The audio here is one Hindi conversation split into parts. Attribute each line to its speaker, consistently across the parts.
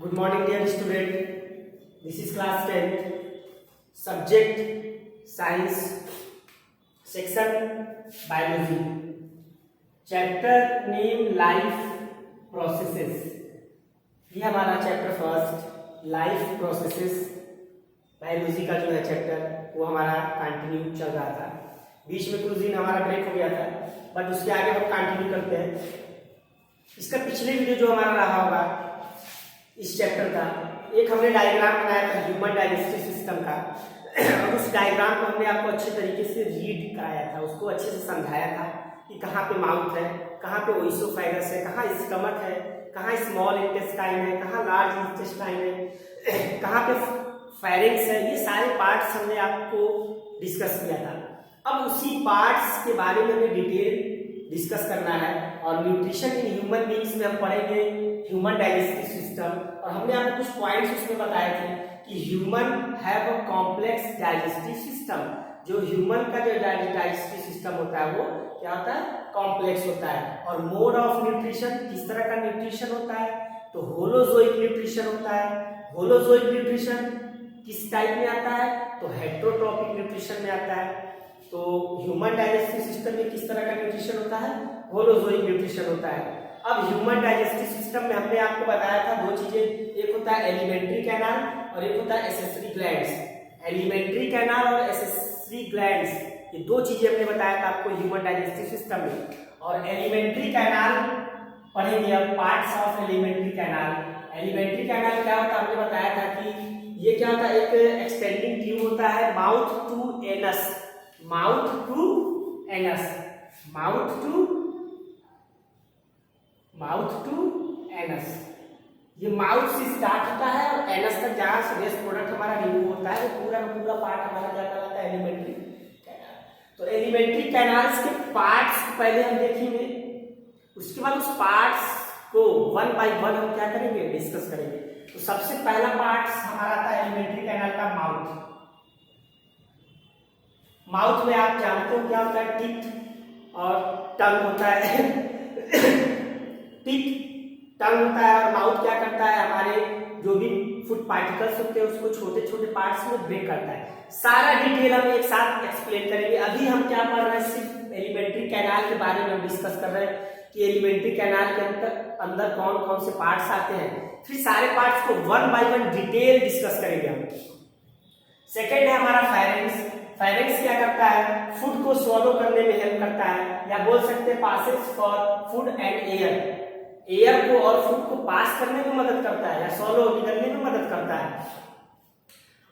Speaker 1: Good morning, dear student. This is class 10th. Subject Science, section Biology. Chapter name Life Processes. ये हमारा chapter first life processes biology का जो है चैप्टर वो हमारा कंटिन्यू चल रहा था। बीच में कुछ दिन हमारा ब्रेक हो गया था, बट उसके आगे हम कंटिन्यू करते हैं। इसका पिछले वीडियो जो हमारा रहा होगा इस चैप्टर का, एक हमने डायग्राम बनाया था ह्यूमन डाइजेस्टिव सिस्टम का और उस डायग्राम को हमने आपको अच्छे तरीके से रीड कराया था, उसको अच्छे से समझाया था कि कहाँ पे माउथ है, कहाँ पे ओइसोफेगस है, कहाँ स्टमक है, कहाँ स्मॉल इंटेस्टाइन है, कहाँ लार्ज इंटेस्टाइन है, कहाँ पे फेरिंग्स है। ये सारे पार्ट्स हमने आपको डिस्कस किया था। अब उसी पार्ट्स के बारे में हमें डिटेल डिस्कस करना है और न्यूट्रिशन इन ह्यूमन बीइंग्स में हम पढ़ेंगे ह्यूमन डाइजेस्टिव सिस्टम। और हमने आपको कुछ पॉइंट्स उसमें बताए थे कि human have a complex digestive system. जो ह्यूमन का जो डाइजेस्टिव सिस्टम होता है वो क्या होता है, कॉम्प्लेक्स होता है। और मोड ऑफ न्यूट्रिशन, किस तरह का न्यूट्रिशन होता है, तो होलोजोइक न्यूट्रिशन होता है। होलोजोइक न्यूट्रिशन किस टाइप में आता है, तो हेट्रोट्रॉपिक न्यूट्रिशन में आता है। तो ह्यूमन डाइजेस्टिव सिस्टम में किस तरह का न्यूट्रिशन होता है, होलोजोइक न्यूट्रिशन होता है। अब ह्यूमन डाइजेस्टिव सिस्टम में हमने आपको बताया था दो चीजें, एक होता है एलिमेंट्री कैनाल और एक होता है एसेसरी ग्लैंड्स। एलिमेंट्री कैनाल और एसेसरी ग्लैंड्स, ये दो चीजें हमने बताया था आपको ह्यूमन डाइजेस्टिव सिस्टम में। और एलिमेंट्री कैनाल पढ़ेंगे अब, parts of alimentary canal. Alimentary canal क्या होता है, हमने बताया था कि ये क्या होता है, एक एक्सटेंडिंग ट्यूब होता है mouth to anus, mouth to anus, mouth to anus. ये माउथ से स्टार्ट होता है और एनस तक जहां से वेस्ट प्रोडक्ट हमारा रिमूव होता है वो पूरा का पूरा पार्ट हमारा क्या कहलाता है, एलिमेंट्री कैनाल। तो एलिमेंट्री कैनाल्स के पार्ट्स पहले हम देखेंगे, उसके बाद उस पार्ट्स को वन बाय वन हम क्या करेंगे, डिस्कस करेंगे। तो सबसे पहला पार्ट हमारा आता है एलिमेंट्री कैनाल का माउथ। माउथ में आप जानते हो क्या होता है, टिप और टंग होता है टिप टंग होता है और माउथ क्या करता है, हमारे जो भी फूड पार्टिकल्स होते हैं उसको छोटे छोटे पार्ट्स में ब्रेक करता है। सारा डिटेल हम एक साथ एक्सप्लेन करेंगे। अभी हम क्या पढ़ रहे हैं, सिर्फ एलिमेंट्री कैनाल के बारे में हम डिस्कस कर रहे हैं कि एलिमेंट्री कैनाल के अंदर कौन कौन से पार्ट्स आते हैं। फिर सारे पार्ट्स को one by one detail discuss करेंगे हम। सेकेंड है हमारा फेरेंक्स। फेरेंक्स क्या करता है, फूड को स्वॉलो करने में हेल्प करता है, या बोल सकते हैं passage for food and air. Air को और फूड को पास करने में मदद करता है या स्वॉलो निकलने में मदद करता है।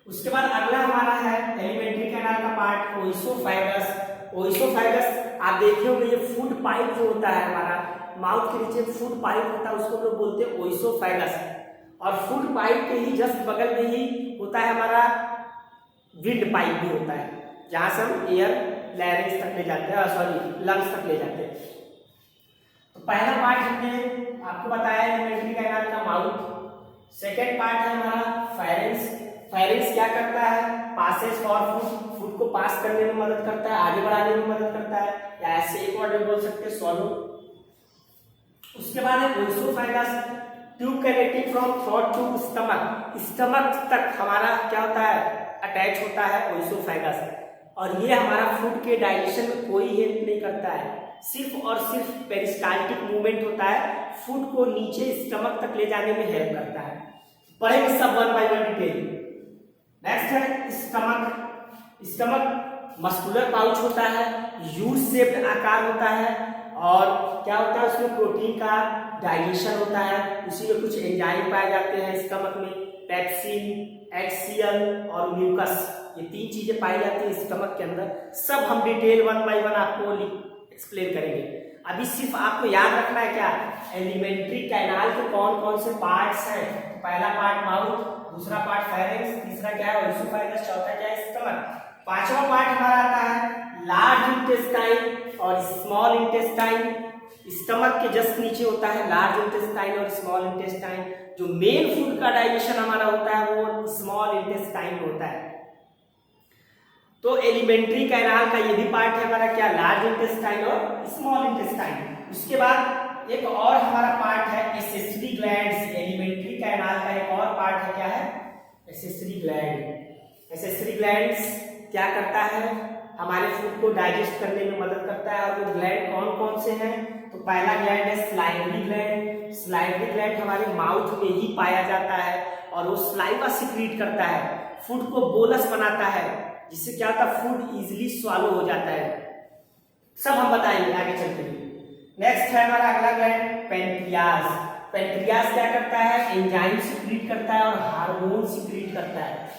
Speaker 1: उसके बाद अगला हमारा है एलिमेंट्री कैनाल का पार्ट ओइसोफेगस। ओइसोफेगस आप देखे होंगे, ये फूड पाइप जो होता है हमारा माउथ के नीचे फूड पाइप होता है, उसको लोग बोलते हैं ओइसोफेगस। और फूड पाइप के ही जस्ट बगल में ही होता है हमारा विंड पाइप भी होता है, जहां से हम एयर लैरिंग्स तक ले जाते हैं, सॉरी लंग्स तक ले जाते हैं। तो पहला पार्ट हमने आपको बताया एलिमेंट्री कैनाल का माउथ। सेकेंड पार्ट है हमारा फेरेंक्स। फेरेंक्स क्या करता है, पासेज फॉर फूड, फूड को पास करने में मदद करता है, आगे बढ़ाने में मदद करता है, या ऐसे एक वर्ड में बोल सकते हैं स्वॉलो। उसके बाद है oesophagus, tube connecting from throat to stomach. Stomach तक हमारा क्या होता है, अटैच होता है ओइसोफेगस। और ये हमारा फूड के डाइजेशन में कोई हेल्प नहीं करता है, सिर्फ और सिर्फ पेरिस्टाल्टिक मूवमेंट होता है, फूड को नीचे स्टमक तक ले जाने में हेल्प करता है। पढ़ेंगे सब one by one detail. Next है स्टमक। स्टमक मस्कुलर पाउच होता है, यू शेप्ड आकार होता है, और क्या होता है उसमें प्रोटीन का डाइजेशन होता है, उसी में कुछ एंजाइम पाए जाते हैं स्टमक में, पेप्सिन, HCl और म्यूकस, ये तीन चीजें पाई जाती है स्टमक के अंदर। सब हम डिटेल वन बाय वन आपको एक्सप्लेन करेंगे। अभी सिर्फ आपको याद रखना है क्या, एलिमेंट्री कैनाल के कौन कौन से पार्ट्स हैं। पहला पार्ट माउथ, दूसरा पार्ट फेरेंक्स, तीसरा क्या है ओइसोफेगस, चौथा क्या है स्टमक। पांचवा पार्ट हमारा आता है लार्ज इंटेस्टाइन और स्मॉल इंटेस्टाइन। स्टमक के जस्ट नीचे होता है लार्ज इंटेस्टाइन और स्मॉल इंटेस्टाइन। जो मेन फूड का डाइजेशन हमारा होता है वो स्मॉल इंटेस्टाइन होता है। तो एलिमेंट्री कैनाल का ये भी पार्ट है हमारा क्या, लार्ज इंटेस्टाइन और स्मॉल इंटेस्टाइन। उसके बाद एक और हमारा पार्ट है एसेसरी ग्लैंड्स। एलिमेंट्री कैनाल का एक और पार्ट है, क्या है? Accessory gland. एसेसरी ग्लैंड्स क्या करता है? हमारे फूड को डाइजेस्ट करने में मदद करता है। और वो ग्लैंड कौन कौन से हैं? तो पहला ग्लैंड है स्लाइवरी ग्लैंड। स्लाइवरी ग्लैंड हमारे माउथ में ही पाया जाता है और वो स्लाइवा सिक्रीट करता है, फूड को बोलस बनाता है, जिससे क्या होता है? फूड इजीली स्वालो हो जाता है। सब हम बताएंगे आगे चलते हुए। नेक्स्ट है हमारा अगला ग्लैंड पेनक्रियाज। पेनक्रियाज क्या करता है? एंजाइम सिक्रीट करता है और हार्मोन सिक्रीट करता है।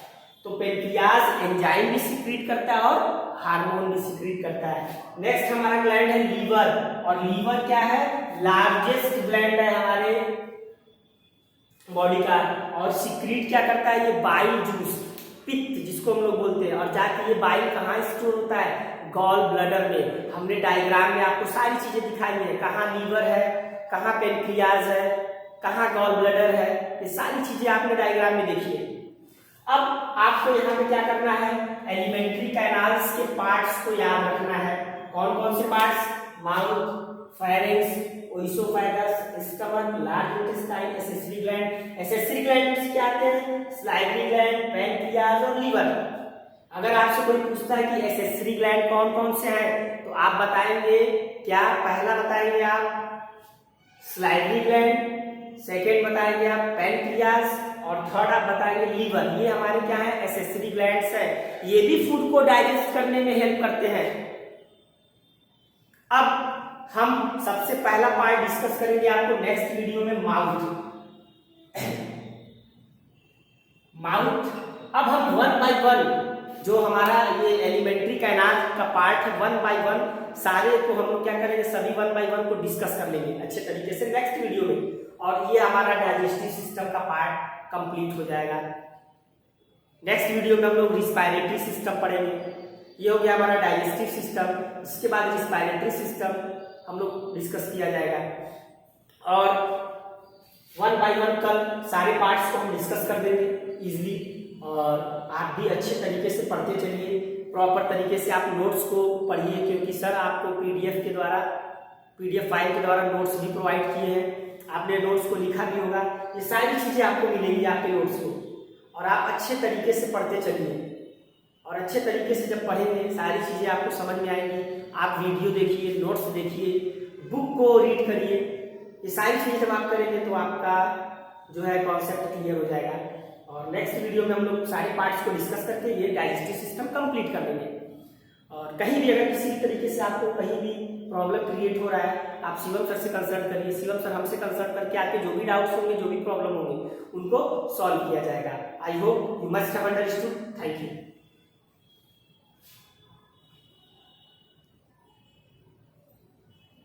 Speaker 1: तो पेनक्रियाज एंजाइम भी सिक्रीट करता है और हार्मोन भी सिक्रीट करता है। नेक्स्ट हमारा ग्लैंड है लीवर। और लीवर क्या है? लार्जेस्ट ग्लैंड है हमारे बॉडी का और सिक्रीट क्या करता है? ये बाइल जूस, पित्त जिसको हम लोग बोलते हैं। और जाके ये बाइल कहाँ स्टोर होता है? गॉल ब्लैडर में। हमने डायग्राम में आपको सारी चीजें दिखाई है, कहाँ लीवर है, कहाँ पेनक्रियाज है, कहाँ गॉल ब्लैडर है, ये सारी चीजें आपने डायग्राम में देखी है। अब आपको यहाँ पे क्या करना है? एलिमेंट्री कैनाल्स के पार्ट्स को याद रखना है। कौन कौन से parts? Mouth, pharynx, oesophagus, stomach, large intestine, accessory gland. Accessory gland क्या आते हैं? स्लाइवरी ग्लैंड, पेनक्रियाज और लीवर। अगर आपसे कोई पूछता है कि एसेसरी ग्लैंड कौन कौन से हैं, तो आप बताएंगे क्या? पहला बताएंगे आप स्लाइवरी ग्लैंड, सेकेंड बताएंगे आप पेनक्रियाज और थर्ड आप बताएंगे लीवर। ये हमारे क्या है? एसेसरी ग्लैंड्स है। ये भी फूड को डाइजेस्ट करने में हेल्प करते हैं। अब हम सबसे पहला पार्ट डिस्कस करेंगे आपको नेक्स्ट वीडियो में, माउथ। माउथ अब हम वन बाय वन जो हमारा ये एलिमेंट्री कैनाल का पार्ट है, वन बाय वन सारे को हम लोग क्या करेंगे? सभी वन बाय वन को डिस्कस कर लेंगे अच्छे तरीके से नेक्स्ट वीडियो में। और ये हमारा डाइजेस्टिव सिस्टम का पार्ट कंप्लीट हो जाएगा। नेक्स्ट वीडियो में हम लोग रिस्पायरेटरी सिस्टम पढ़ेंगे। ये हो गया हमारा डाइजेस्टिव सिस्टम। इसके बाद रिस्पायरेटरी सिस्टम हम लोग डिस्कस किया जाएगा और वन बाय वन कल सारे पार्ट्स को हम डिस्कस कर देंगे इजीली। और आप भी अच्छे तरीके से पढ़ते चलिए, प्रॉपर तरीके से आप नोट्स को पढ़िए, क्योंकि सर आपको पीडीएफ के द्वारा, पीडीएफ फाइल के द्वारा नोट्स भी प्रोवाइड किए हैं। आपने नोट्स को लिखा भी होगा, ये सारी चीजें आपको मिलेंगी आपके नोट्स को। और आप अच्छे तरीके से पढ़ते चलिए और अच्छे तरीके से जब पढ़ेंगे सारी चीजें आपको समझ में आएंगी। आप वीडियो देखिए, नोट्स देखिए, बुक को रीड करिए। ये सारी चीजें जब आप करेंगे तो आपका जो है कॉन्सेप्ट क्लियर हो जाएगा। और नेक्स्ट वीडियो में हम लोग सारे पार्ट्स को डिस्कस करके ये डाइजेस्टिव सिस्टम कंप्लीट कर देंगे। और कहीं भी अगर किसी भी तरीके से आपको कहीं भी प्रॉब्लम क्रिएट हो रहा है, आप शिवम सर से कंसल्ट करिए। शिवम सर हमसे कंसल्ट करके आपके जो भी डाउट्स होंगे, जो भी प्रॉब्लम होंगे, उनको सॉल्व किया जाएगा। I hope you must have understood. Thank you.